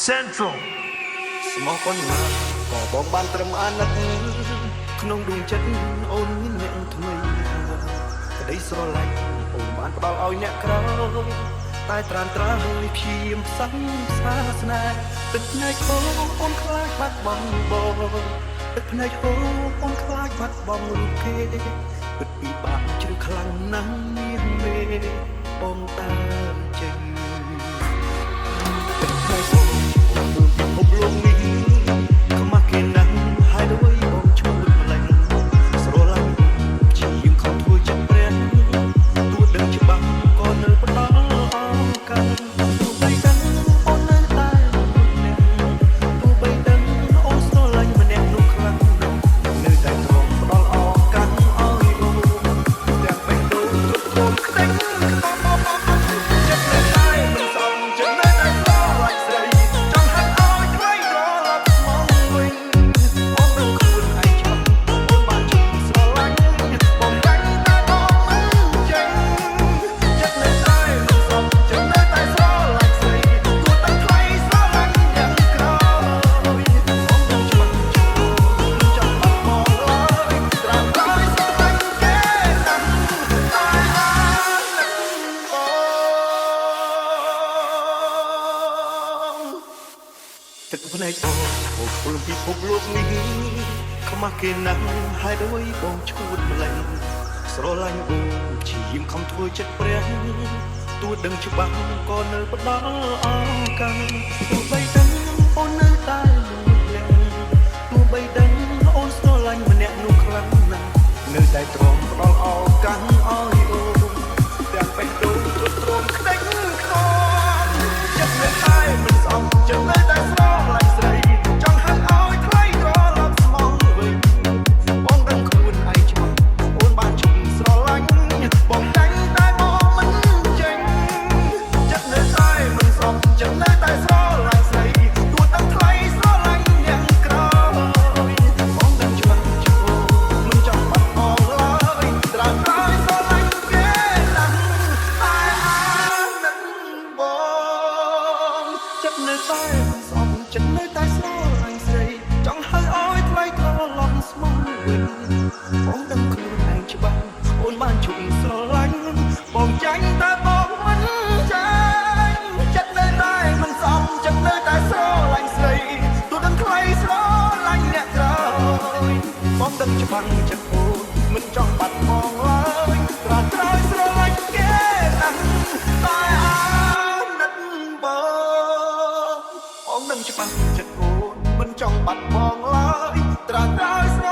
Central ស្មោះប៉ុណ្ណាក៏បងបានត្រឹមអាណិតក្នុងដួងចិត្តអូនមានអ្នកថ្មីក្តីស្រឡាញ់អូនបានផ្ដល់ឲ្យអ្នកក្រតែត្រានត្រាឲ្យព្យាយាមសង្សាស្នេហ៍ទឹកភ្នែកអូនខ្លាចបាត់បង់បងទឹកភ្នែកអូនខ្លាចបាត់បង់រូបគេពិតពិបាកជ្រៅខ្លាំងណាស់នាងមេបងតាមចេញទឹកភ្នែកអូនពិភពលោកនេះខ្មាស់គេណាស់ហើយដូចបងឈួតម្លេះស្រឡាញ់ជាយំខំធ្វើចិត្តព្រានទួដឹងច្បាស់ក៏នៅផ្ដល់អង្ការទោះបីដឹងអូននៅតែម្នាក់ទោះបីដឹងអូនស្រឡាញ់ម្នាក់នោះខ្លាំងណាស់នៅតែទ្រាំផ្ដល់អង្ការឲ្យអូនទាំងបេះដូងទ្រង់ខ្ទេចចិត្តនៅតែមិនសមចិត្តនៅតែស្រឡាញ់ស្រីចង់ហាត់ឲ្យថ្លៃត្រឡប់មកវិញបងនឹងខ្លួនឯងច្បាស់អូនបានជិះស្រឡាញ់បងចាញ់តែបងមិនចេញចិត្តនៅតែមិនសមចិត្តនៅតែស្រឡាញ់ស្រីគួរតែថ្លៃស្រឡាញ់យ៉ាងក្រោយបងនឹងច្បាស់មិនចង់បាត់មកឡើយត្រាំក្រោយស្រឡាញ់គេណាស់តែអានឹងបងទឹកភ្នែកអូនពលពិភពលោកនេះខ្មាស់គេណាស់ហើយដូចបងឈួតម្លេះស្រឡាញ់អូនជាយាមខំធ្វើចិត្តព្រះទោះដឹងច្បាស់ក៏នៅផ្ដល់អង្ការទោះបីដឹងអូននៅតែលួចលាក់ទោះបីដឹងអូនស្រឡាញ់ម្នាក់នោះខ្លាំងណាស់នៅតែទ្រាំផ្ដល់អង្ការឲ្យអូនទាំងបេះដូងទ្រង់ខ្ទេចខ្នងចិត្តនៅតែមិនស្អប់ចិត្តនៅតែស្រឡាញ់ស្រីចង់ហាត់ឲ្យថ្លៃត្រឡប់ស្មងវិញបងដឹងខ្លួនឯងច្បាស់អូនបានជិះស្រឡាញ់បងចាញ់តែបងមិនចេញចិត្តនៅតែមិនស្អប់ចិត្តនៅតែស្រឡាញ់ស្រីទោះដឹងថ្លៃស្រឡាញ់យ៉ាងក្រោយបងដឹងច្បាស់អូនមិនចង់បាត់បង់ឡើយត្រាំក្រោយស្រឡាញ់គេណាស់តែអានឹងបងចិត្តនៅតែស្អប់ចិត្តនៅតែស្រឡាញ់ស្រីចង់ហៅឲ្យថ្លៃត្រឡប់ស្មោះវិញបងដឹងខ្លួនឯងច្បាស់អូនបានជួយស្រឡាញ់បងចាញ់តែបងមិនចាញ់ចិត្តនៅតែមិនស្អប់ចិត្តនៅតែស្រឡាញ់ស្រីទោះដឹងថ្លៃស្រឡាញ់អ្នកក្រោយបងដឹងច្បាស់ចិត្តអូនមិនចង់បាត់បង់ឡើយត្រាត្រឲ្យស្រឡាញ់គេណាស់តែអាណិតបងដឹងច្បាស់ចិត្តអូនមិនចង់បាត់បង់ឡើយត្រាត្រឲ្យស្រ